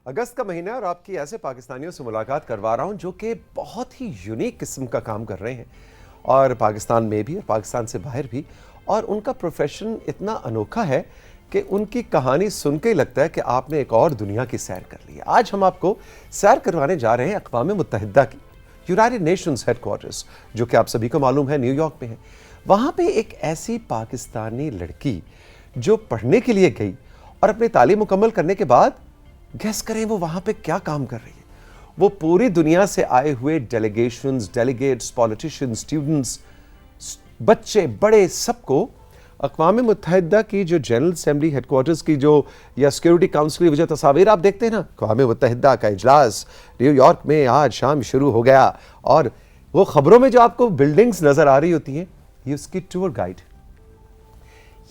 اگست کا مہینہ اور آپ کی ایسے پاکستانیوں سے ملاقات کروا رہا ہوں جو کہ بہت ہی یونیک قسم کا کام کر رہے ہیں، اور پاکستان میں بھی اور پاکستان سے باہر بھی، اور ان کا پروفیشن اتنا انوکھا ہے کہ ان کی کہانی سن کے ہی لگتا ہے کہ آپ نے ایک اور دنیا کی سیر کر لی ہے۔ آج ہم آپ کو سیر کروانے جا رہے ہیں اقوام متحدہ کی یونائیٹڈ نیشنز ہیڈ کوارٹرز، جو کہ آپ سبھی کو معلوم ہے نیو یارک میں ہے۔ وہاں پہ ایک ایسی پاکستانی لڑکی جو پڑھنے کے لیے گئی اور اپنی تعلیم مکمل کرنے کے بعد گیس کریں وہ وہاں پہ کیا کام کر رہی ہے۔ وہ پوری دنیا سے آئے ہوئے ڈیلیگیشنز، ڈیلیگیٹس، پولیٹیشنز، اسٹوڈنٹس، بچے بڑے سب کو اقوام متحدہ کی جو جنرل اسمبلی ہیڈ کوارٹرز کی جو یا سیکیورٹی کاؤنسل کی جو تصاویر آپ دیکھتے ہیں نا، اقوام متحدہ کا اجلاس نیو یارک میں آج شام شروع ہو گیا، اور وہ خبروں میں جو آپ کو بلڈنگز نظر آ رہی ہوتی ہیں، یہ اس کی ٹور گائیڈ،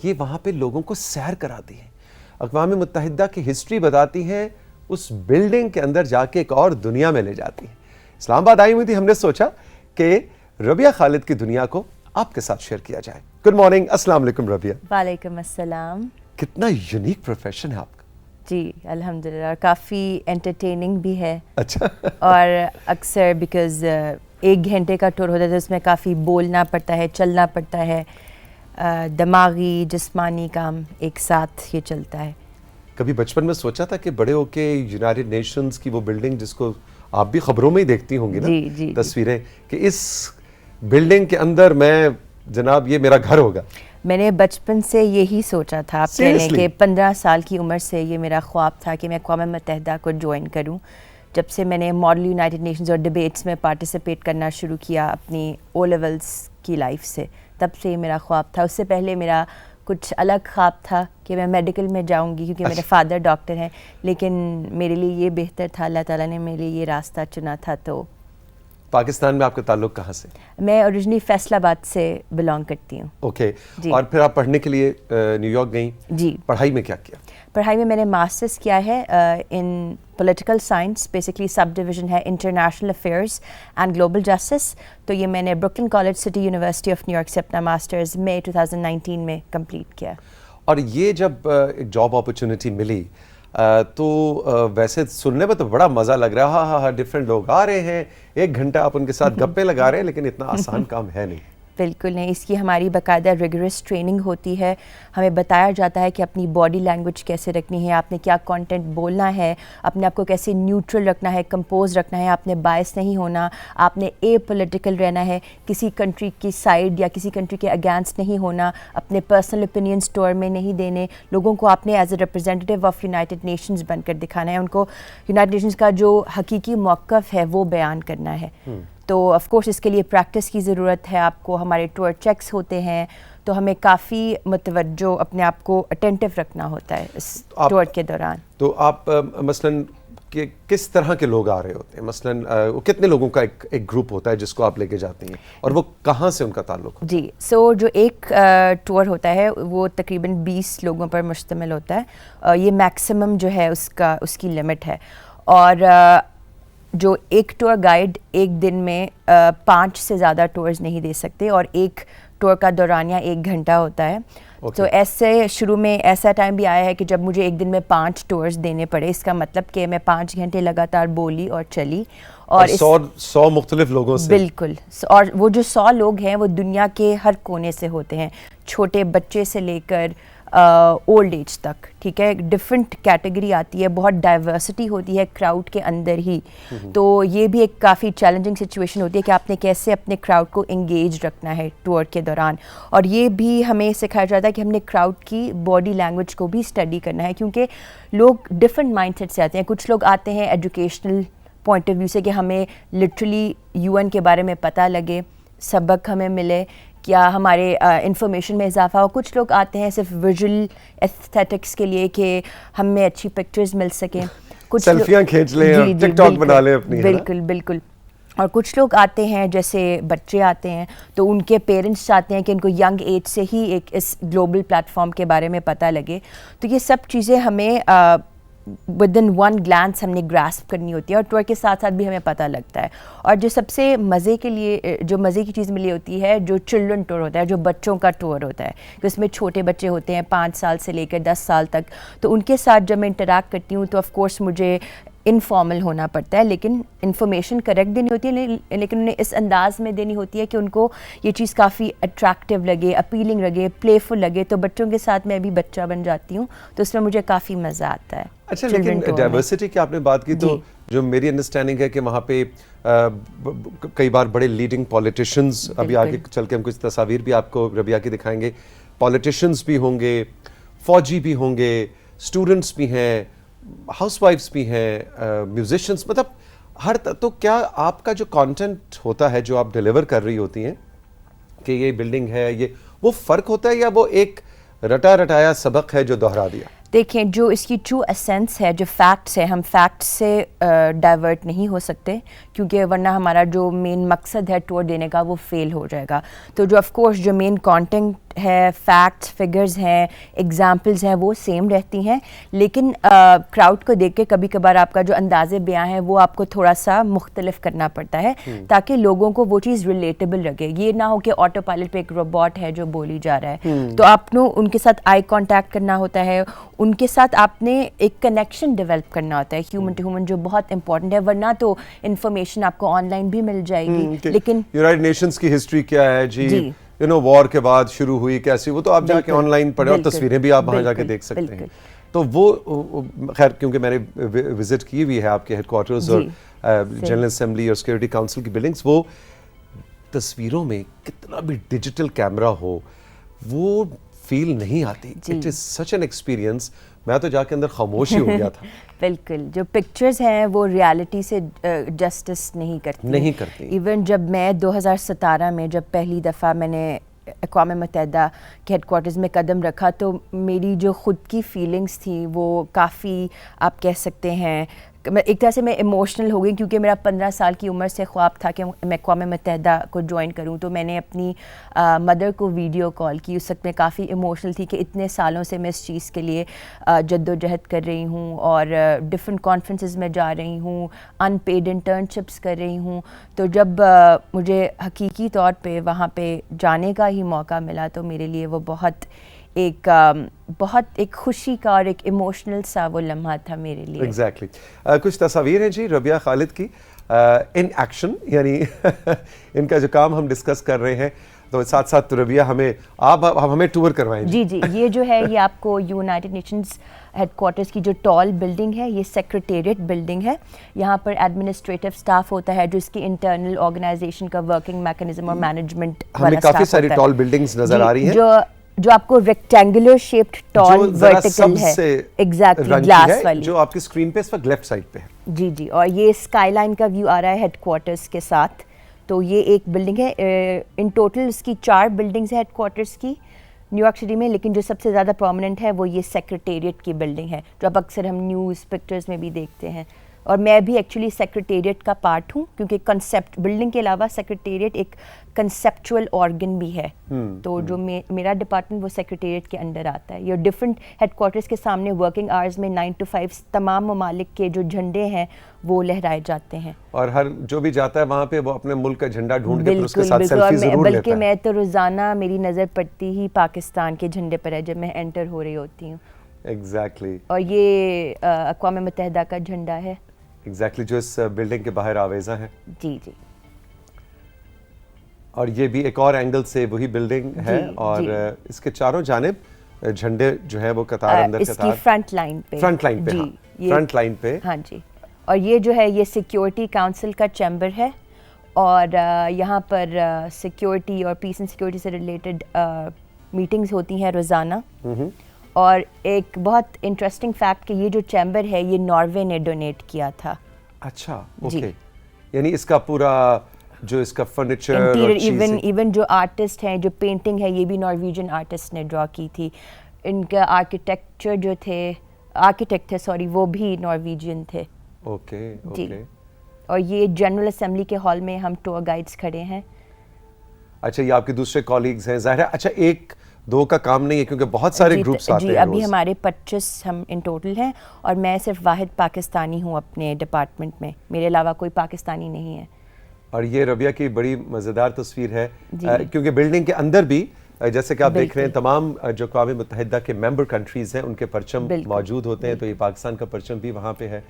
یہ وہاں پہ لوگوں کو سیر کراتی ہیں، اقوام متحدہ کی ہسٹری بتاتی ہیں، اس بلڈنگ کے اندر جا کے ایک اور دنیا میں لے جاتی ہیں۔ اسلام آباد آئی ہوئی تھی، ہم نے سوچا کہ ربیہ خالد کی دنیا کو آپ کے ساتھ شیئر کیا جائے۔ گڈ مارننگ، السلام علیکم ربیہ۔ وعلیکم السلام۔ کتنا یونیک پروفیشن ہے آپ کا۔ جی الحمدللہ، کافی انٹرٹیننگ بھی ہے۔ اچھا۔ اور اکثر بیکاز 1 گھنٹے کا ٹور ہوتا ہے تو اس میں کافی بولنا پڑتا ہے، چلنا پڑتا ہے، دماغی جسمانی کام ایک ساتھ یہ چلتا ہے۔ کبھی بچپن میں سوچا تھا کہ بڑے ہو کے یونائیٹڈ نیشنز کی وہ بلڈنگ جس کو آپ بھی خبروں میں ہی دیکھتی ہوں گی نا تصویریں، کہ اس بلڈنگ کے اندر میں جناب یہ میرا گھر ہوگا؟ میں نے بچپن سے یہی سوچا تھا، آپ کہہ لیں کہ 15 سال کی عمر سے یہ میرا خواب تھا کہ میں اقوام متحدہ کو جوائن کروں۔ جب سے میں نے ماڈل یونائیٹڈ نیشنز اور ڈبیٹس میں پارٹیسپیٹ کرنا شروع کیا اپنی او لیولز کی لائف سے، تب سے یہ میرا خواب تھا۔ اس سے پہلے میرا کچھ الگ خواب تھا کہ میں میڈیکل میں جاؤں گی کیونکہ میرے فادر ڈاکٹر ہیں، لیکن میرے لیے یہ بہتر تھا، اللہ تعالیٰ نے میرے لیے یہ راستہ چنا تھا۔ تو پاکستان میں آپ کا تعلق کہاں سے؟ میں اوریجنلی فیصل آباد سے بلانگ کرتی ہوں۔ اوکے، اور پھر آپ پڑھنے کے لیے نیو یارک گئیں؟ جی۔ پڑھائی میں کیا کیا؟ پڑھائی میں نے ماسٹرز کیا ہے ان پولیٹیکل سائنس، بیسکلی سب ڈویژن ہے international affairs and global justice. تو یہ میں نے Brooklyn college city university of New York سے اپنا ماسٹرز مئی 2019 میں کمپلیٹ کیا۔ اور یہ جب ایک جاب اپرچونٹی ملی تو ویسے سننے میں تو بڑا مزہ لگ رہا ہے، ہاں ڈفرینٹ لوگ آ رہے ہیں، 1 گھنٹہ آپ ان کے ساتھ گپے لگا رہے ہیں، لیکن اتنا آسان کام ہے نہیں۔ بالکل نہیں، اس کی ہماری باقاعدہ ریگورس ٹریننگ ہوتی ہے، ہمیں بتایا جاتا ہے کہ اپنی باڈی لینگویج کیسے رکھنی ہے، آپ نے کیا کانٹینٹ بولنا ہے، اپنے آپ کو کیسے نیوٹرل رکھنا ہے، کمپوز رکھنا ہے، آپ نے باعث نہیں ہونا، آپ نے اے پولیٹیکل رہنا ہے، کسی کنٹری کی سائڈ یا کسی کنٹری کے اگینسٹ نہیں ہونا، اپنے پرسنل اوپینین اسٹور میں نہیں دینے، لوگوں کو آپ نے as a representative of United Nations بن کر دکھانا ہے، ان کو یونائیٹڈ نیشنز کا جو حقیقی موقف ہے وہ بیان کرنا ہے۔ تو آف کورس اس کے لیے پریکٹس کی ضرورت ہے آپ کو، ہمارے ٹور چیکس ہوتے ہیں، تو ہمیں کافی متوجہ اپنے آپ کو اٹینٹیو رکھنا ہوتا ہے اس ٹور کے دوران۔ تو آپ مثلاً کس طرح کے لوگ آ رہے ہوتے ہیں؟ مثلاً کتنے لوگوں کا ایک گروپ ہوتا ہے جس کو آپ لے کے جاتے ہیں، اور وہ کہاں سے ان کا تعلق؟ جی سو جو ایک ٹور ہوتا ہے وہ تقریباً 20 لوگوں پر مشتمل ہوتا ہے، یہ میکسیمم جو ہے اس کی لمٹ ہے، اور جو ایک ٹور گائیڈ ایک دن میں 5 سے زیادہ ٹورز نہیں دے سکتے، اور ایک ٹور کا دورانیہ 1 گھنٹہ ہوتا ہے۔ تو ایسے شروع میں ایسا ٹائم بھی آیا ہے کہ جب مجھے ایک دن میں 5 ٹورز دینے پڑے، اس کا مطلب کہ میں 5 گھنٹے لگاتار بولی اور چلی، اور 100 مختلف لوگوں سے۔ بالکل، اور وہ جو 100 لوگ ہیں وہ دنیا کے ہر کونے سے ہوتے ہیں، چھوٹے بچے سے لے کر اولڈ ایج تک، ٹھیک ہے، ڈفرینٹ کیٹیگری آتی ہے، بہت ڈائیورسٹی ہوتی ہے کراؤڈ کے اندر ہی۔ تو یہ بھی ایک کافی چیلنجنگ سچویشن ہوتی ہے کہ آپ نے کیسے اپنے کراؤڈ کو انگیج رکھنا ہے ٹور کے دوران، اور یہ بھی ہمیں سکھایا جاتا ہے کہ ہم نے کراؤڈ کی باڈی لینگویج کو بھی اسٹڈی کرنا ہے، کیونکہ لوگ ڈفرینٹ مائنڈ سیٹ سے آتے ہیں۔ کچھ لوگ آتے ہیں ایجوکیشنل پوائنٹ آف ویو سے کہ ہمیں لٹرلی UN کے بارے میں پتہ لگے، سبق ہمیں ملے، کیا ہمارے انفارمیشن میں اضافہ ہو۔ کچھ لوگ آتے ہیں صرف ویژول ایستھیٹکس کے لیے کہ ہمیں اچھی پکچرز مل سکیں، کچھ سیلفیاں کھینچ لیں اور ٹک ٹاک بنا لیں اپنی۔ بالکل بالکل۔ اور کچھ لوگ آتے ہیں جیسے بچے آتے ہیں تو ان کے پیرنٹس چاہتے ہیں کہ ان کو ینگ ایج سے ہی ایک اس گلوبل پلیٹ فارم کے بارے میں پتہ لگے، تو یہ سب چیزیں ہمیں ودن 1 گلانس ہم نے گراسپ کرنی ہوتی ہے، اور ٹور کے ساتھ ساتھ بھی ہمیں پتہ لگتا ہے۔ اور جو سب سے مزے کے لیے جو مزے کی چیز ملی ہوتی ہے، جو چلڈرن ٹور ہوتا ہے، جو بچوں کا ٹور ہوتا ہے، کہ اس میں چھوٹے بچے ہوتے ہیں 5 سال سے لے کر 10 سال تک، تو ان کے ساتھ جب میں انٹریکٹ کرتی ہوں تو آف کورس مجھے انفارمل ہونا پڑتا ہے, لیکن انفارمیشن کریکٹ دینی ہوتی ہے, لیکن انہیں اس انداز میں دینی ہوتی ہے کہ ان کو یہ چیز کافی اٹریکٹیو لگے, اپیلنگ لگے, پلے فل لگے. تو بچوں کے ساتھ میں بھی بچہ بن جاتی ہوں, تو اس میں مجھے کافی مزہ آتا ہے. اچھا, لیکن ڈائیورسٹی کی آپ نے بات کی, تو جو میری انڈرسٹینڈنگ ہے کہ وہاں پہ کئی بار بڑے لیڈنگ پولیٹیشنز, ابھی آگے چل کے ہم کچھ تصاویر بھی آپ کو ربیہ کی دکھائیں گے, پولیٹیشنز بھی ہوں گے, فوجی بھی ہوں گے, اسٹوڈنٹس بھی ہیں, ہاؤس وائفس بھی ہیں, میوزیشنس, مطلب ہر تو کیا آپ کا جو کانٹینٹ ہوتا ہے جو آپ ڈیلیور کر رہی ہوتی ہیں کہ یہ بلڈنگ ہے, یہ وہ فرق ہوتا ہے یا وہ ایک رٹا رٹایا سبق ہے جو دہرا دیا؟ دیکھیں, جو اس کی ٹرو اسینس ہے, جو فیکٹس ہے, ہم فیکٹس سے ڈائیورٹ نہیں ہو سکتے, کیونکہ ورنہ ہمارا جو مین مقصد ہے ٹور دینے کا وہ فیل ہو جائے گا. تو جو آف کورس جو مین کانٹینٹ ہے, فیکٹس, فگرز ہیں, ایگزامپلز ہیں, وہ سیم رہتی ہیں, لیکن کراؤڈ کو دیکھ کے کبھی کبھار آپ کا جو انداز بیاں ہے وہ آپ کو تھوڑا سا مختلف کرنا پڑتا ہے تاکہ لوگوں کو وہ چیز ریلیٹیبل لگے. یہ نہ ہو کہ آٹو پائلٹ پہ ایک روبوٹ ہے جو بولی جا رہا ہے. تو آپ نے ان کے ساتھ آئی کانٹیکٹ کرنا ہوتا ہے, ان کے ساتھ آپ نے ایک کنیکشن ڈیولپ کرنا ہوتا ہے, ہیومن ٹو ہیومن, جو بہت امپورٹنٹ ہے. ورنہ تو انفارمیشن آپ کو آن لائن بھی مل جائے گی, لیکن یونائٹڈ نیشنز کی ہسٹری کیا ہے جی, وار کے بعد شروع ہوئی کیسی, وہ تو آپ جا کے آن لائن پڑھیں, اور تصویریں بھی آپ وہاں جا کے دیکھ سکتے ہیں. تو وہ خیر, کیونکہ میں نے وزٹ کی ہوئی ہے آپ کے ہیڈ کوارٹرز اور جنرل اسمبلی اور سیکورٹی کاؤنسل کی بلڈنگز, وہ تصویروں میں کتنا بھی ڈیجیٹل کیمرہ ہو وہ فیل نہیں آتی. It is such an experience. میں تو جا کے اندر خاموش ہی ہو گیا تھا. بالکل, جو پکچرز ہیں وہ ریالٹی سے جسٹس نہیں کرتی. ایون جب میں 2017 میں جب پہلی دفعہ میں نے اقوام متحدہ کے ہیڈ کوارٹرز میں قدم رکھا, تو میری جو خود کی فیلنگز تھی وہ کافی, آپ کہہ سکتے ہیں ایک طرح سے میں ایموشنل ہو گئی, کیونکہ میرا 15 سال کی عمر سے خواب تھا کہ میں اقوام متحدہ کو جوائن کروں. تو میں نے اپنی مدر کو ویڈیو کال کی, اس وقت میں کافی ایموشنل تھی کہ اتنے سالوں سے میں اس چیز کے لیے جد و جہد کر رہی ہوں, اور ڈفرینٹ کانفرنسز میں جا رہی ہوں, ان پیڈ انٹرنشپس کر رہی ہوں. تو جب مجھے حقیقی طور پہ وہاں پہ جانے کا ہی موقع ملا, تو میرے لیے وہ بہت ایک خوشی کا اور ایک ایموشنل سا وہ لمحہ تھا میرے لیے. ایگزیکٹلی. کچھ تصاویر ہیں جی ربیہ خالد کی ان ایکشن, یعنی ان کا جو کام ہم ڈسکس کر رہے ہیں, تو ساتھ ساتھ ربیہ آپ ہمیں ٹور کروائیں. جی, یہ جو ہے یہ آپ کو یونائٹڈ نیشنز ہیڈ کوارٹرز کی جو ٹال بلڈنگ ہے, یہ سیکریٹریٹ بلڈنگ ہے. یہاں پر ایڈمنسٹریٹو اسٹاف ہوتا ہے جو اس کی انٹرنل آرگنائزیشن کا ورکنگ میکنزم اور مینجمنٹ والا ہمیں کافی ساری ٹال بلڈنگز نظر آ رہی ہیں, جو آپ کو ریکٹینگولر شیپڈ ٹال ورٹیکل ہے, ایگزیکٹلی گلاس والی, جو آپ کی اسکرین پہ اس وقت لیفٹ سائڈ پہ ہے. جی, اور یہ اسکائی لائن کا ویو آ رہا ہے ہیڈ کوارٹرز کے ساتھ. تو یہ ایک بلڈنگ ہے, ان ٹوٹل اس کی 4 بلڈنگز ہیں ہیڈ کوارٹرز کی نیو یارک سٹی میں, لیکن جو سب سے زیادہ پرومیننٹ ہے وہ یہ سیکریٹریٹ کی بلڈنگ ہے, جو اب اکثر ہم نیوز پکچرز میں بھی دیکھتے ہیں. اور میں بھی ایکچولی سیکریٹریٹ کا پارٹ ہوں, کیونکہ کنسیپٹ بلڈنگ کے علاوہ سیکریٹریٹ ایک کنسیپچول آرگن بھی ہے. تو جو میرا ڈپارٹمنٹ وہ سیکریٹریٹ کے انڈر آتا ہے. یہ ڈفرینٹ ہیڈ کوارٹرز کے سامنے ورکنگ آورز میں 9 to 5 تمام ممالک کے جو جھنڈے ہیں وہ لہرائے جاتے ہیں, اور ہر جو بھی جاتا ہے وہاں پہ وہ اپنے ملک کا جھنڈا ڈھونڈ کے پھر اس کے ساتھ سیلفی ضرور لیتا ہے. بلکہ میں تو روزانہ میری نظر پڑتی ہی پاکستان کے جھنڈے پر ہے جب میں انٹر ہو رہی ہوتی ہوں. ایگزیکٹلی. اور یہ اقوام متحدہ کا جھنڈا ہے, ایگزیکٹلی, جو اس بلڈنگ کے باہر آویزہ ہے. جی, اور یہ بھی ایک اور اینگل سے وہی بلڈنگ ہے, اور اس کے چاروں جانب جھنڈے جو ہے وہ قطار اندر قطار, اس کی فرنٹ لائن پہ. ہاں جی. اور یہ جو ہے یہ سیکیورٹی کاؤنسل کا چیمبر ہے, اور یہاں پر سیکیورٹی اور پیس اینڈ سیکیورٹی سے ریلیٹڈ میٹنگز ہوتی ہیں روزانہ. اور ایک بہت انٹرسٹنگ فیکٹ کہ یہ جو چیمبر ہے یہ ناروے نے ڈونیٹ کیا تھا. اچھا, اوکے. یعنی اس کا پورا جو اس کا فرنیچر, ایون جو آرٹسٹ ہیں, جو پینٹنگ ہے, یہ بھی نارویجن آرٹسٹ نے ڈرا کی تھی. ان کا آرکیٹیکٹ تھے وہ بھی نارویجین تھے. اوکے. اور یہ جنرل اسمبلی کے ہال میں ہم ٹور گائیڈز کھڑے ہیں. اچھا, یہ آپ کے دوسرے کولیگز ہیں ظاہر ہے. اچھا, 1-2 کا کام نہیں ہے کیونکہ بہت سارے گروپس آتے ہیں. جی, ابھی ہمارے 25 ہم ان ٹوٹل ہیں, اور میں صرف واحد پاکستانی ہوں اپنے ڈپارٹمنٹ میں, میرے علاوہ کوئی پاکستانی نہیں ہے. اور یہ ربیہ کی بڑی مزیدار تصویر ہے, کیونکہ بلڈنگ کے اندر بھی جیسے کہ آپ دیکھ رہے ہیں تمام جو اقوام متحدہ کے ممبر کنٹریز ہیں ان کے پرچم موجود ہوتے ہیں. تو یہ پاکستان کا پرچم بھی وہاں پہ ہے.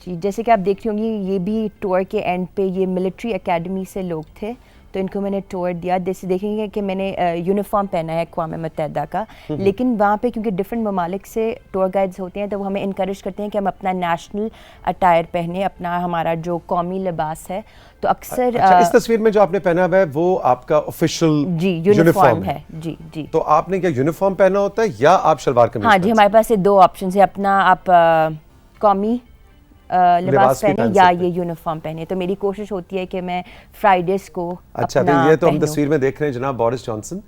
جی جیسے کہ آپ دیکھ رہی ہوں گی یہ بھی ٹور کے اینڈ پہ یہ ملٹری اکیڈمی سے لوگ تھے تو ان کو میں نے ٹور دیا. جیسے دیکھیں گے کہ میں نے یونیفارم پہنا ہے اقوام متحدہ کا, لیکن وہاں پہ کیونکہ ڈفرینٹ ممالک سے ٹور گائیڈز ہوتے ہیں تو وہ ہمیں انکریج کرتے ہیں کہ ہم اپنا نیشنل اٹائر پہنیں, اپنا ہمارا جو قومی لباس ہے. تو اکثر اس تصویر میں جو آپ نے پہنا ہوا ہے وہ آپ کا آفیشیل جی یونیفارم ہے. جی جی تو آپ نے کیا یونیفارم پہنا ہوتا ہے یا آپ شلوار قمیض؟ ہاں جی ہمارے پاس یہ دو آپشنز ہیں, اپنا آپ قومی لباس پہنے یا یہ یونیفارم پہنے. تو میری کوشش ہوتی ہے کہ میں فرائیڈیز کو اچھا تو یہ تو ہم تصویر میں دیکھ رہے ہیں جناب Boris Johnson,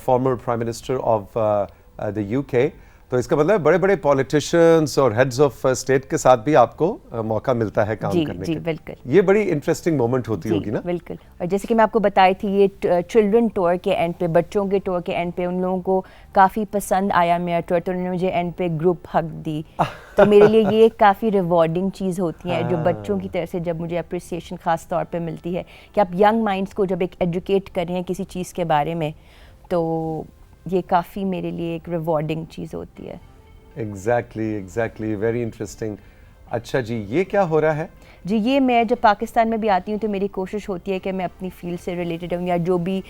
former prime minister of the you کے. تو اس کا مطلب بڑے بڑے پولیٹیشینز اور ہیڈز آف اسٹیٹ کے ساتھ بھی آپ کو موقع ملتا ہے کام کرنے کا. جی بالکل, یہ بڑی انٹرسٹنگ مومنٹ ہوتی ہوگی نا. بالکل. اور جیسے کہ میں آپ کو بتائی تھی یہ چلڈرن ٹور کے اینڈ پہ, بچوں کے ٹور کے اینڈ پہ ان لوگوں کو کافی پسند آیا میرا ٹور, تو انہوں نے مجھے اینڈ پہ گروپ ہگ دی. تو میرے لیے یہ کافی ریوارڈنگ چیز ہوتی ہے جو بچوں کی طرف سے جب مجھے اپریسیشن خاص طور پہ ملتی ہے کہ آپ ینگ مائنڈس کو جب ایک ایجوکیٹ کر رہے ہیں کسی چیز کے بارے میں, تو یہ کافی میرے لیے ایک ریوارڈنگ چیز ہوتی ہے. Exactly very interesting. اچھا جی یہ کیا ہو رہا ہے؟ جی یہ میں جب پاکستان میں بھی آتی ہوں تو میری کوشش ہوتی ہے کہ میں اپنی فیلڈ سے ریلیٹڈ ہوں یا جو بھی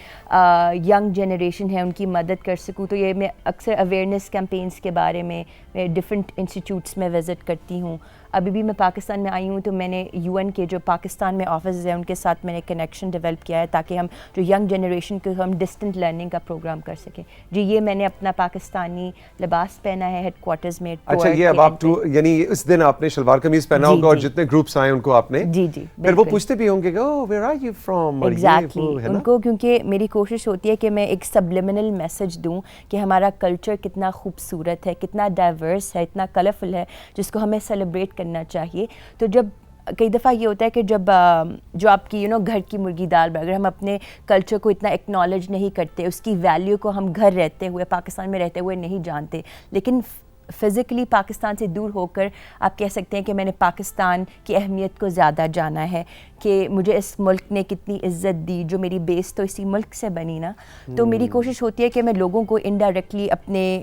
ینگ جنریشن ہے ان کی مدد کر سکوں. تو یہ میں اکثر اویئرنیس کیمپینس کے بارے میں ڈفرینٹ انسٹیٹیوٹس میں وزٹ کرتی ہوں. ابھی بھی میں پاکستان میں آئی ہوں تو میں نے یو این کے جو پاکستان میں آفسز ہیں ان کے ساتھ میں نے کنیکشن ڈیولپ کیا ہے تاکہ ہم جو ینگ جنریشن کو ہم ڈسٹنٹ لرننگ کا پروگرام کر سکیں. جی یہ میں نے اپنا پاکستانی لباس پہنا ہے ہیڈ کوارٹرز میں. اچھا یہ اب آپ یعنی اس دن آپ نے شلوار قمیض پہنا ہوگا اور جتنے گروپس آئے ان کو آپ نے جی پھر وہ پوچھتے بھی ہوں گے oh where are you from, exactly ان کو, کیونکہ میری کوشش ہوتی ہے کہ میں ایک سبلیمنل میسج دوں کہ ہمارا کلچر کتنا خوبصورت ہے, کتنا ڈائیورس ہے, اتنا کلرفل ہے جس کو ہمیں سیلیبریٹ کرنا چاہیے. تو جب کئی دفعہ یہ ہوتا ہے کہ جب جو آپ کی گھر کی مرغی دال اگر ہم اپنے کلچر کو اتنا ایکنالج نہیں کرتے, اس کی ویلیو کو ہم گھر رہتے ہوئے پاکستان میں رہتے ہوئے نہیں جانتے, لیکن فزیکلی پاکستان سے دور ہو کر آپ کہہ سکتے ہیں کہ میں نے پاکستان کی اہمیت کو زیادہ جانا ہے کہ مجھے اس ملک نے کتنی عزت دی, جو میری بیس تو اسی ملک سے بنی نا. تو میری کوشش ہوتی ہے کہ میں لوگوں کو انڈائریکٹلی اپنے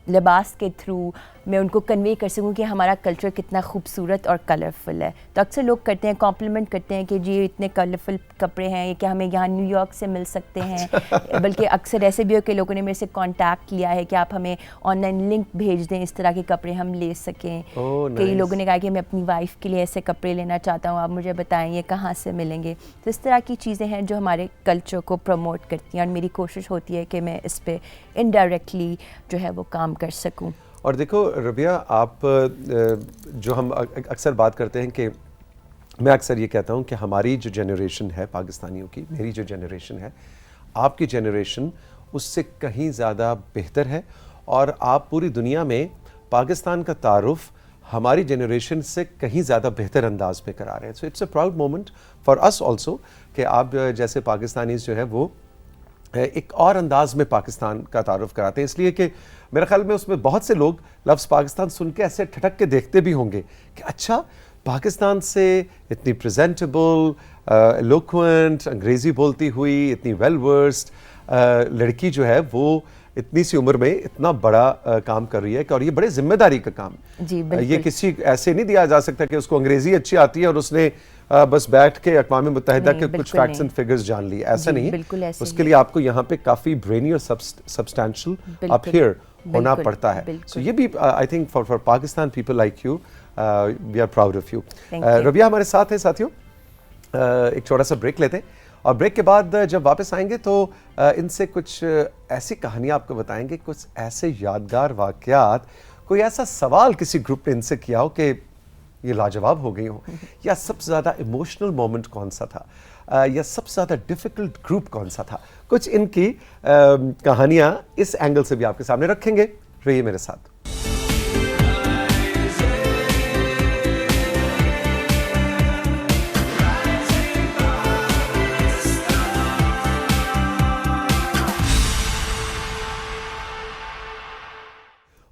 لباس کے تھرو میں ان کو کنوے کر سکوں کہ ہمارا کلچر کتنا خوبصورت اور کلرفل ہے. تو اکثر لوگ کرتے ہیں کمپلیمنٹ کرتے ہیں کہ جی اتنے کلرفل کپڑے ہیں کہ ہمیں یہاں نیو یارک سے مل سکتے ہیں. بلکہ اکثر ایسے بھی ہو کہ لوگوں نے میرے سے کانٹیکٹ کیا ہے کہ آپ ہمیں آن لائن لنک بھیج دیں اس طرح کے کپڑے ہم لے سکیں. کئی لوگوں نے کہا کہ میں اپنی وائف کے لیے ایسے کپڑے لینا چاہتا ہوں, آپ مجھے بتائیں یہ کہاں سے ملیں گے. تو اس طرح کی چیزیں ہیں جو ہمارے کلچر کو پروموٹ کرتی ہیں اور میری کوشش ہوتی ہے کہ میں اس پہ انڈائریکٹلی جو ہے وہ کام کر سکوں. اور دیکھو ربیہ آپ جو ہم اکثر بات کرتے ہیں کہ میں اکثر یہ کہتا ہوں کہ ہماری جو جنریشن ہے پاکستانیوں کی, میری جو جنریشن ہے, آپ کی جنریشن اس سے کہیں زیادہ بہتر ہے اور آپ پوری دنیا میں پاکستان کا تعارف ہماری جنریشن سے کہیں زیادہ بہتر انداز میں کرا رہے ہیں. So it's a proud moment for us also کہ آپ جیسے پاکستانیز جو ہے وہ ایک اور انداز میں پاکستان کا تعارف کراتے ہیں. اس لیے کہ میرے خیال میں اس میں بہت سے لوگ لفظ پاکستان سن کے ایسے ٹھٹک کے دیکھتے بھی ہوں گے کہ اچھا پاکستان سے اتنی پریزنٹیبل, ایلوکوینٹ, انگریزی بولتی ہوئی, اتنی ویل ورسڈ لڑکی جو ہے وہ اتنی سی عمر میں اتنا بڑا کام کر رہی ہے کہ اور یہ بڑے ذمہ داری کا کام. جی یہ کسی ایسے نہیں دیا جا سکتا کہ اس کو انگریزی اچھی آتی ہے اور اس نے بس بیٹھ کے اقوام متحدہ کے کچھ فیکٹس اینڈ فگرز جان لی. ایسا نہیں ہے. اس کے لیے آپ کو یہاں پہ کافی برینی اور سبسٹینشل اپ ہیئر ہونا پڑتا ہے. سو یہ بھی I think for Pakistan people like you we are proud of you. Rabia ہمارے ساتھ ہیں ساتھیوں, ایک چھوٹا سا بریک لیتے ہیں اور بریک کے بعد جب واپس آئیں گے تو ان سے کچھ ایسی کہانیاں آپ کو بتائیں گے, کچھ ایسے یادگار واقعات, کوئی ایسا سوال کسی گروپ نے ان سے کیا ہو کہ یہ لاجواب ہو گئی ہوں, یا سب سے زیادہ ایموشنل مومنٹ کون سا تھا, یا سب سے زیادہ ڈیفیکلٹ گروپ کون سا تھا. کچھ ان کی کہانیاں اس اینگل سے بھی آپ کے سامنے رکھیں گے. رہیے میرے ساتھ.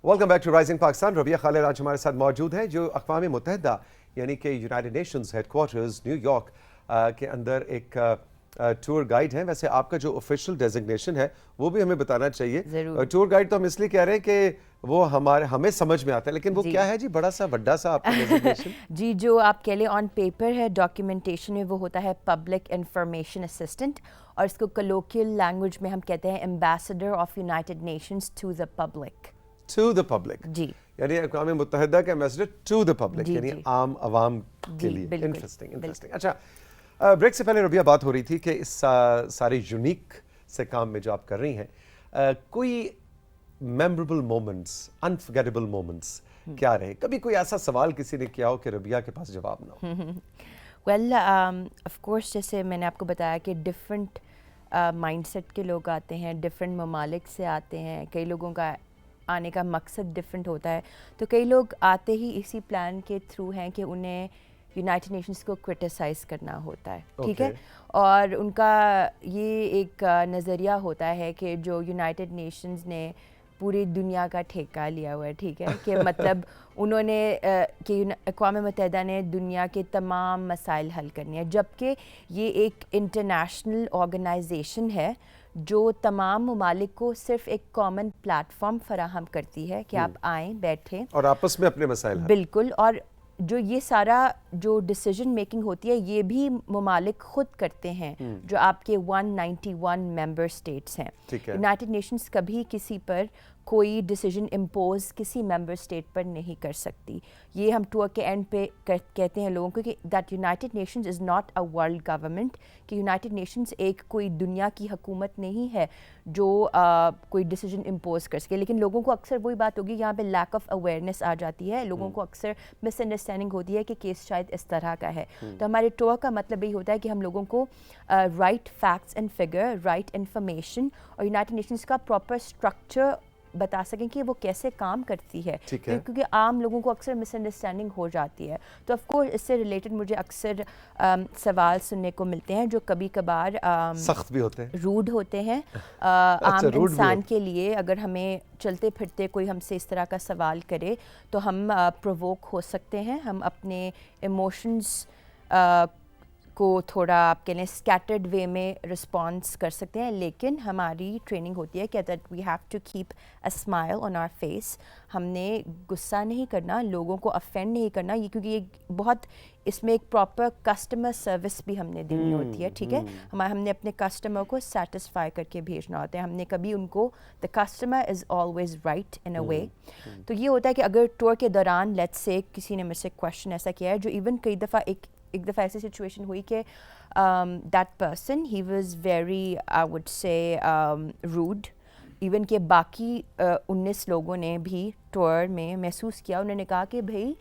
Welcome back to rising Pakistan. Rabia Khalid آج ہمارے ساتھ موجود ہیں جو اقوام متحدہ یعنی کہ united nations headquarters New York کے اندر ایک ٹور گائیڈ ہیں. ویسے آپ کا جو آفیشیل ڈیزگنیشن ہے وہ بھی ہمیں بتانا چاہیے. ٹور گائیڈ تو ہم اس لیے کہہ رہے ہیں کہ وہ ہمیں سمجھ میں آتا ہے, لیکن وہ کیا ہے جی بڑا سا بڑا سا آپ کا ڈیزگنیشن؟ جی جو آپ کہہ لیں آن پیپر ہے, ڈاکیومنٹیشن میں وہ ہوتا ہے پبلک انفارمیشن اسسٹنٹ, اور اس کو کلوکیل لینگویج میں ہم کہتے ہیں ambassador of United Nations to the public. To the public, جی یعنی اقوام متحدہ کا ایمبیسڈر ٹو دا پبلک, یعنی عام عوام کے لیے. انٹرسٹنگ. اچھا, بریک سے پہلے ربیہ بات ہو رہی تھی کہ اس سارے یونیک سے کام میں جو آپ کر رہی ہیں, کوئی میموریبل مومنٹس, انفرگیٹیبل مومنٹس کیا رہے؟ کبھی کوئی ایسا سوال کسی نے کیا ہو کہ ربیہ کے پاس جواب نہ ہو؟ ویل آف کورس, جیسے میں نے آپ کو بتایا کہ ڈفرینٹ مائنڈ سیٹ کے لوگ آتے ہیں, ڈفرینٹ ممالک سے آتے ہیں, کئی لوگوں کا آنے کا مقصد ڈفرینٹ ہوتا ہے. تو کئی لوگ آتے ہی اسی پلان کے تھرو ہیں کہ انہیں یونائٹڈ نیشنز کو کرٹیسائز کرنا ہوتا ہے, ٹھیک ہے, اور ان کا یہ ایک نظریہ ہوتا ہے کہ جو یونائٹڈ نیشنز نے پوری دنیا کا ٹھیکہ لیا ہوا ہے, ٹھیک ہے, کہ مطلب انہوں نے کہ اقوام متحدہ نے دنیا کے تمام مسائل حل کرنے ہیں, جبکہ یہ ایک انٹرنیشنل آرگنائزیشن ہے جو تمام ممالک کو صرف ایک کامن پلیٹ فارم فراہم کرتی ہے کہ آپ آئیں, بیٹھیں اور آپس میں اپنے مسائل حل. بالکل, اور جو یہ سارا جو ڈیسیجن میکنگ ہوتی ہے یہ بھی ممالک خود کرتے ہیں, جو آپ کے 191 ممبر اسٹیٹس ہیں. یونائٹڈ نیشنز کبھی کسی پر کوئی ڈیسیجن امپوز کسی ممبر اسٹیٹ پر نہیں کر سکتی. یہ ہم ٹور کے اینڈ پہ کہتے ہیں لوگوں کو کہ that United nations is not a world government, کہ یونائٹڈ نیشنز ایک کوئی دنیا کی حکومت نہیں ہے جو کوئی ڈیسیجن امپوز کر سکے. لیکن لوگوں کو اکثر وہی بات ہوگی, یہاں پہ لیک آف اویئرنیس آ جاتی ہے, لوگوں کو اکثر مس انڈرسٹینڈنگ ہوتی ہے کہ کیس شاید اس طرح کا ہے. تو ہمارے ٹور کا مطلب یہی ہوتا ہے کہ ہم لوگوں کو right facts and figure, right information اور یونائٹڈ نیشنز کا پراپر اسٹرکچر بتا سکیں کہ وہ کیسے کام کرتی ہے, کیونکہ عام لوگوں کو اکثر مس انڈرسٹینڈنگ ہو جاتی ہے. تو آف کورس اس سے ریلیٹڈ مجھے اکثر سوال سننے کو ملتے ہیں جو کبھی کبھار سخت بھی ہوتے ہیں, روڈ ہوتے ہیں عام انسان کے لیے. اگر ہمیں چلتے پھرتے کوئی ہم سے اس طرح کا سوال کرے تو ہم پرووک ہو سکتے ہیں, ہم اپنے ایموشنز کو تھوڑا آپ کہہ لیں اسکیٹرڈ وے میں رسپانس کر سکتے ہیں, لیکن ہماری ٹریننگ ہوتی ہے کہ that we have to keep a smile on our face. ہم نے غصہ نہیں کرنا, لوگوں کو افینڈ نہیں کرنا, یہ کیونکہ یہ بہت اس میں ایک پراپر کسٹمر سروس بھی ہم نے دینی ہوتی ہے, ٹھیک ہے. ہم نے اپنے کسٹمر کو سیٹسفائی کر کے بھیجنا ہوتا ہے. ہم نے کبھی ان کو the customer is always right in a way. تو یہ ہوتا ہے کہ اگر ٹور کے دوران لیٹس سے کسی نے مجھ سے کویشچن ایسا کیا ہے جو ایون کئی دفعہ ایک دفعہ ایسی سچویشن ہوئی کہ that person he was very I would say road, even کہ باقی 19 لوگوں نے بھی ٹور میں محسوس کیا, انہوں نے کہا کہ بھائی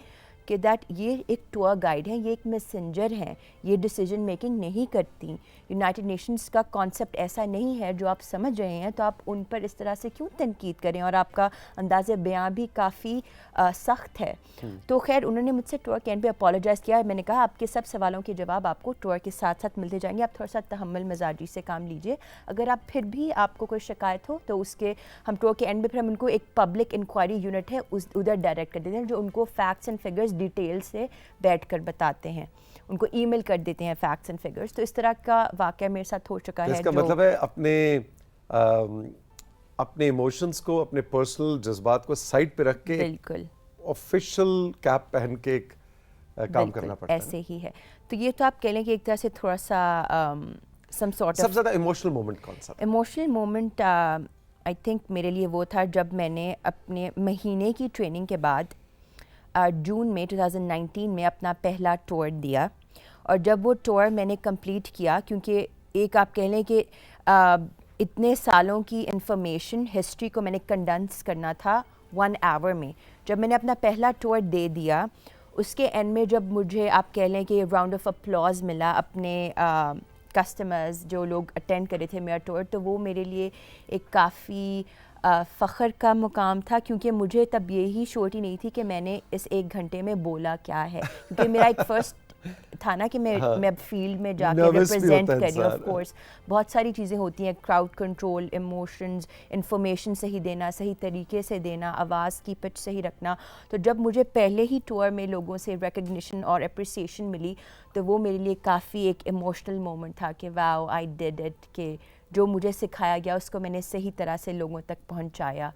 کہ دیٹ یہ ایک ٹور گائیڈ ہے, یہ ایک میسنجر ہیں, یہ ڈیسیجن میکنگ نہیں کرتی. یونائٹڈ نیشنز کا کانسیپٹ ایسا نہیں ہے جو آپ سمجھ رہے ہیں, تو آپ ان پر اس طرح سے کیوں تنقید کریں, اور آپ کا انداز بیاں بھی کافی سخت ہے. تو خیر انہوں نے مجھ سے ٹور کینٹ پہ اپولوجائز کیا. میں نے کہا آپ کے سب سوالوں کے جواب آپ کو ٹور کے ساتھ ساتھ ملتے جائیں گے, آپ تھوڑا سا تحمل مزاجی سے کام لیجیے. اگر آپ پھر بھی آپ کو کوئی شکایت ہو تو اس کے ہم ٹور کے اینڈ میں پھر ہم ان کو ایک پبلک انکوائری یونٹ ہے ادھر ڈائریکٹ کر دیتے ہیں, جو ان کو فیکٹس اینڈ فگرز ڈیٹیل سے بیٹھ کر بتاتے ہیں, ان کو ای میل کر دیتے ہیں فیکٹس اینڈ فگرز. تو اس طرح کا واقعہ میرے ساتھ ہو چکا ہے. اس کا مطلب ہے اپنے ایموشنز کو, اپنے پرسنل جذبات کو سائڈ پہ رکھ کے بالکل آفیشیل کیپ پہن کے ایک کام کرنا پڑتا ہے. ایسے ہی ہے. تو یہ تو آپ کہہ لیں کہ ایک طرح سے تھوڑا سا سب سے زیادہ ایموشنل مومنٹ کون سا تھا؟ ایموشنل مومنٹ آئی تھنک میرے لیے وہ تھا جب میں نے اپنے مہینے کی ٹریننگ کے بعد جون میں 2019 میں اپنا پہلا ٹور دیا. اور جب وہ ٹور میں نے کمپلیٹ کیا, کیونکہ ایک آپ کہہ لیں کہ اتنے سالوں کی انفارمیشن ہسٹری کو میں نے کنڈنس کرنا تھا 1 آور میں. جب میں نے اپنا پہلا ٹور دے دیا, اس کے اینڈ میں جب مجھے آپ کہہ لیں کہ راؤنڈ آف اپلاز ملا اپنے کسٹمرز جو لوگ اٹینڈ کرے تھے میرا ٹور, تو وہ میرے لیے ایک کافی فخر کا مقام تھا, کیونکہ مجھے تب یہی شورٹی نہیں تھی کہ میں نے اس 1 گھنٹے میں بولا کیا ہے, کیونکہ میرا ایک فرسٹ تھا نا کہ میں فیلڈ میں جا کے ریپرزینٹ کری. آف کورس بہت ساری چیزیں ہوتی ہیں, کراؤڈ کنٹرول, ایموشنز, انفارمیشن صحیح دینا, صحیح طریقے سے دینا, آواز کی پچ صحیح رکھنا. تو جب مجھے پہلے ہی ٹور میں لوگوں سے ریکگنیشن اور اپریسیشن ملی تو وہ میرے لیے کافی ایک ایموشنل مومنٹ تھا کہ واو آئی ڈیڈ اٹ, کہ جو مجھے سکھایا گیا اس کو میں نے صحیح طرح سے لوگوں تک پہنچایا.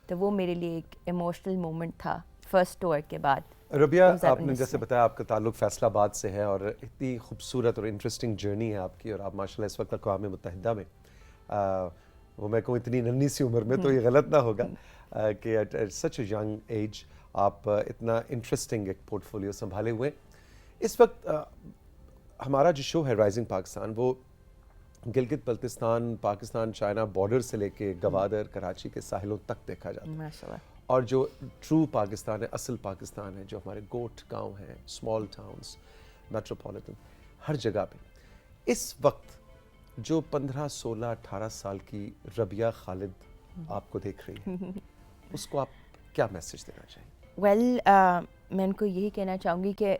تو وہ میرے لیے ایک ایموشنل مومنٹ تھا فرسٹ ٹور کے بعد. ربیہ, آپ نے جیسے بتایا آپ کا تعلق فیصل آباد سے ہے اور اتنی خوبصورت اور انٹرسٹنگ جرنی ہے آپ کی, اور آپ ماشاء اللہ اس وقت اقوام متحدہ میں, وہ میں کہوں اتنی ننھی سی عمر میں تو یہ غلط نہ ہوگا کہ at such a young age آپ اتنا انٹرسٹنگ ایک پورٹ فولیو سنبھالے ہوئے. اس وقت ہمارا جو شو ہے رائزنگ پاکستان, وہ گلگت بلتستان, پاکستان چائنا بارڈر سے لے کے گوادر, کراچی کے ساحلوں تک دیکھا جاتا ہے. ماشاءاللہ. اور جو ٹرو پاکستان ہے, اصل پاکستان ہے, جو ہمارے گوٹ گاؤں ہیں, اسمال ٹاؤنز, میٹروپولیٹن, ہر جگہ پہ اس وقت جو 15, 16, 18 سال کی ربیہ خالد آپ کو دیکھ رہی ہے, اس کو آپ کیا میسج دینا چاہیے؟ میں ان کو یہی کہنا چاہوں گی کہ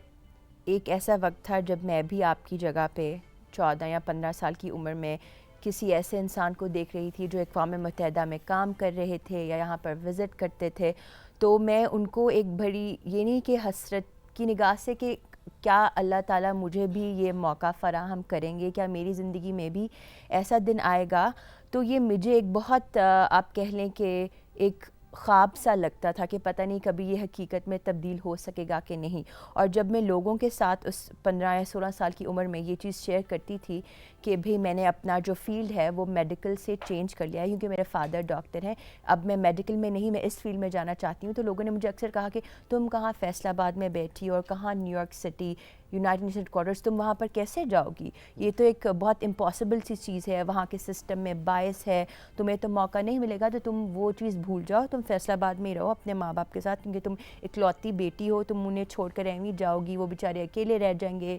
ایک ایسا وقت تھا جب میں بھی آپ کی جگہ پہ 14 یا 15 سال کی عمر میں کسی ایسے انسان کو دیکھ رہی تھی جو اقوام متحدہ میں کام کر رہے تھے یا یہاں پر وزٹ کرتے تھے. تو میں ان کو ایک بڑی, یہ نہیں کہ حسرت کی نگاہ سے کہ کیا اللہ تعالیٰ مجھے بھی یہ موقع فراہم کریں گے, کیا میری زندگی میں بھی ایسا دن آئے گا. تو یہ مجھے ایک بہت آپ کہہ لیں کہ ایک خواب سا لگتا تھا کہ پتہ نہیں کبھی یہ حقیقت میں تبدیل ہو سکے گا کہ نہیں. اور جب میں لوگوں کے ساتھ اس 15 یا 16 سال کی عمر میں یہ چیز شیئر کرتی تھی کہ بھئی میں نے اپنا جو فیلڈ ہے وہ میڈیکل سے چینج کر لیا ہے کیونکہ میرے فادر ڈاکٹر ہیں, اب میں میڈیکل میں نہیں, میں اس فیلڈ میں جانا چاہتی ہوں, تو لوگوں نے مجھے اکثر کہا کہ تم کہاں فیصل آباد میں بیٹھی اور کہاں new York city, United nation quarters, تم وہاں پر کیسے جاؤ گی, یہ تو ایک بہت امپاسبل سی چیز ہے, وہاں کے سسٹم میں باعث ہے, تمہیں تو موقع نہیں ملے گا, تو تم وہ چیز بھول جاؤ, تم فیصل آباد میں رہو اپنے ماں باپ کے ساتھ, کیونکہ تم اکلوتی بیٹی ہو, تم انہیں چھوڑ کر ایویں جاؤ گی, وہ بیچارے اکیلے رہ جائیں گے.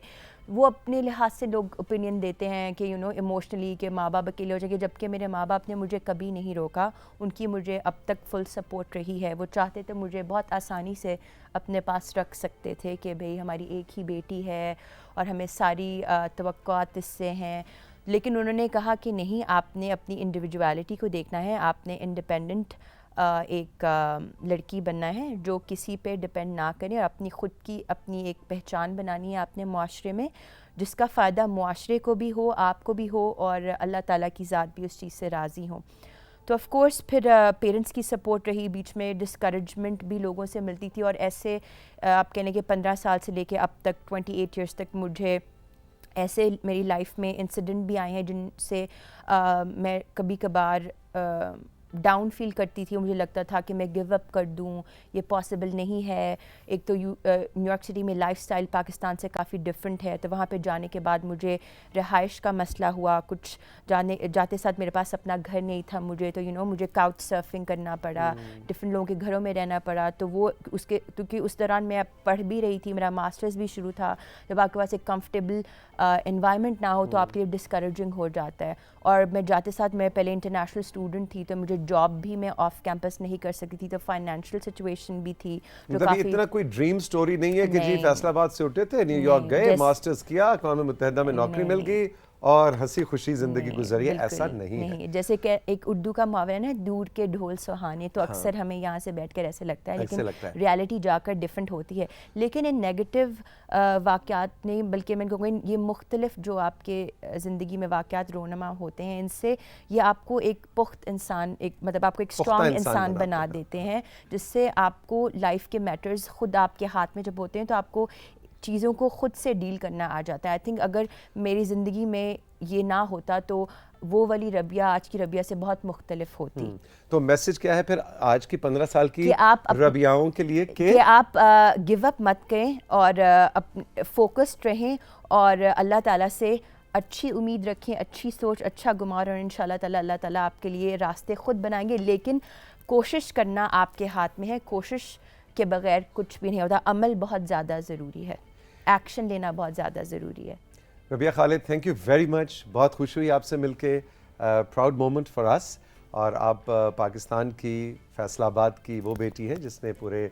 وہ اپنے لحاظ سے لوگ اوپینین دیتے ہیں کہ ایموشنلی کہ ماں باپ اکیلے ہو جائیں گے, جبکہ میرے ماں باپ نے مجھے کبھی نہیں روکا, ان کی مجھے اب تک فل سپورٹ رہی ہے. وہ چاہتے تو مجھے بہت آسانی سے اپنے پاس رکھ سکتے تھے کہ بھئی ہماری ایک ہی بیٹی ہے اور ہمیں ساری توقعات اس سے ہیں, لیکن انہوں نے کہا کہ نہیں, آپ نے اپنی انڈیویجویلٹی کو دیکھنا ہے, آپ نے انڈیپینڈنٹ ایک لڑکی بننا ہے جو کسی پہ ڈپینڈ نہ کرے, اور اپنی خود کی اپنی ایک پہچان بنانی ہے آپ نے معاشرے میں, جس کا فائدہ معاشرے کو بھی ہو, آپ کو بھی ہو, اور اللہ تعالیٰ کی ذات بھی اس چیز سے راضی ہوں. تو آف کورس پھر پیرنٹس کی سپورٹ رہی, بیچ میں ڈسکریجمنٹ بھی لوگوں سے ملتی تھی, اور ایسے آپ کہنے کہ 15 سال سے لے کے اب تک 28 ایئرس تک مجھے ایسے میری لائف میں انسیڈنٹ بھی آئے ہیں جن سے میں کبھی کبھار ڈاؤن فیل کرتی تھی, مجھے لگتا تھا کہ میں گیو اپ کر دوں, یہ پاسبل نہیں ہے. ایک تو نیو یارک سٹی میں لائف سٹائل پاکستان سے کافی ڈفرینٹ ہے, تو وہاں پہ جانے کے بعد مجھے رہائش کا مسئلہ ہوا, کچھ جاتے ساتھ میرے پاس اپنا گھر نہیں تھا مجھے, تو مجھے کاؤچ سرفنگ کرنا پڑا, ڈفرینٹ لوگوں کے گھروں میں رہنا پڑا. تو وہ کیونکہ اس دوران میں پڑھ بھی رہی تھی, میرا ماسٹرز بھی شروع تھا, جب آپ کے پاس ایک کمفرٹیبل انوائرمنٹ نہ ہو تو آپ کے لیے ڈسکریجنگ ہو جاتا ہے. اور میں جاتے ساتھ, میں پہلے انٹرنیشنل اسٹوڈنٹ تھی, تو مجھے جاب بھی میں آف کیمپس نہیں کر سکتی تھی, تو فائنینشیل سچویشن بھی تھی جو کافی. اتنا کوئی ڈریم سٹوری نہیں ہے کہ جی فیصل آباد سے اٹھے تھے, نیو یارک گئے, ماسٹرز کیا, اقوام متحدہ میں نوکری مل گئی اور ہنسی خوشی زندگی گزری ہے, ایسا نہیں ہے. جیسے کہ ایک اردو کا محاورہ ہے نا, دور کے ڈھول سہانے, تو اکثر ہمیں یہاں سے بیٹھ کر ایسے لگتا ہے, لیکن ریالٹی جا کر ڈفرینٹ ہوتی ہے. لیکن ان نیگیٹو واقعات نہیں, بلکہ میں کہوں گا یہ مختلف جو آپ کے زندگی میں واقعات رونما ہوتے ہیں, ان سے یہ آپ کو ایک پخت انسان, ایک مطلب آپ کو ایک اسٹرانگ انسان بنا دیتے ہیں, جس سے آپ کو لائف کے میٹرز خود آپ کے ہاتھ میں جب ہوتے ہیں تو آپ کو چیزوں کو خود سے ڈیل کرنا آ جاتا ہے. آئی تھنک اگر میری زندگی میں یہ نہ ہوتا تو وہ والی ربیہ آج کی ربیہ سے بہت مختلف ہوتی. تو میسج کیا ہے پھر آج کی 15 سال کی ربیاؤں کے لیے کہ آپ گیو اپ مت کریں اور فوکسڈ رہیں, اور اللہ تعالیٰ سے اچھی امید رکھیں, اچھی سوچ, اچھا گمان, اور انشاءاللہ تعالیٰ اللہ تعالیٰ آپ کے لیے راستے خود بنائیں گے. لیکن کوشش کرنا آپ کے ہاتھ میں ہے, کوشش کے بغیر کچھ بھی نہیں ہوتا, عمل بہت زیادہ ضروری ہے, ایکشن لینا بہت زیادہ ضروری ہے. ربیہ خالد, تھینک یو ویری مچ, بہت خوش ہوئی آپ سے مل کے, پراؤڈ مومنٹ فار اس. اور آپ پاکستان کی, فیصل آباد کی وہ بیٹی ہے جس نے پورے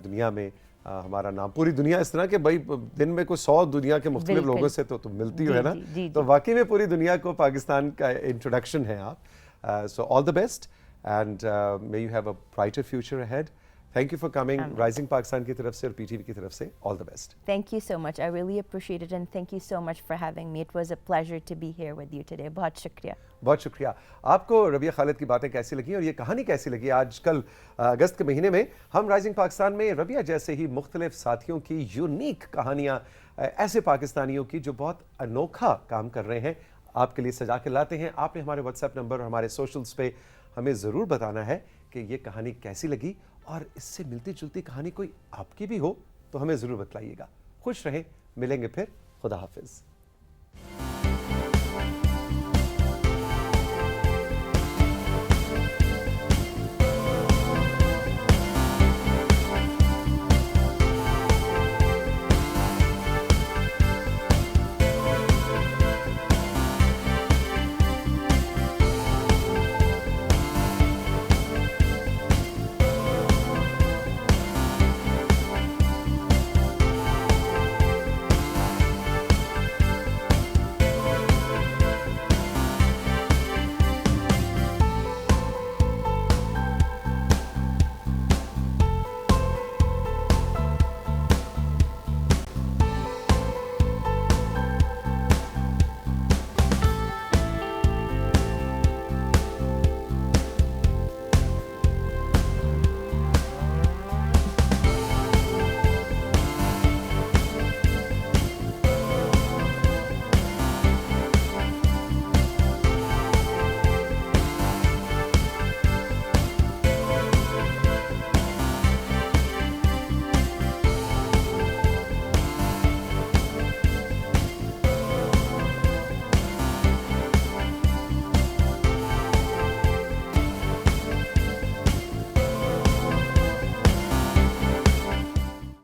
دنیا میں ہمارا نام, پوری دنیا اس طرح کہ بھائی دن میں کوئی 100 دنیا کے مختلف لوگوں سے تو تم ملتی ہو, ہے نا, تو واقعی میں پوری دنیا کو پاکستان کا انٹروڈکشن ہے آپ. So all the best and may you have a brighter future ahead. Thank you for coming. Rising Pakistan کی طرف سے اور PTV کی طرف سے all the best. Thank you so much. I really appreciate it and thank you so much for having me. It was a pleasure to be here with you today. بہت شکریہ. بہت شکریہ. آپ کو ربیہ خالد کی باتیں کیسی لگیں اور یہ کہانی کیسی لگی؟ آج کل اگست کے مہینے میں ہم رائزنگ پاکستان میں ربیہ جیسے ہی مختلف ساتھیوں کی یونیک کہانیاں، ایسے پاکستانیوں کی جو بہت انوکھا کام کر رہے ہیں، آپ کے لیے سجا کے لاتے ہیں. آپ نے ہمارے واٹس ایپ نمبر اور ہمارے سوشلز پہ ہمیں ضرور بتانا ہے کہ یہ کہانی کیسی لگی، اور اس سے ملتی جلتی کہانی کوئی آپ کی بھی ہو تو ہمیں ضرور بتلائیے گا. خوش رہیں، ملیں گے پھر. خدا حافظ.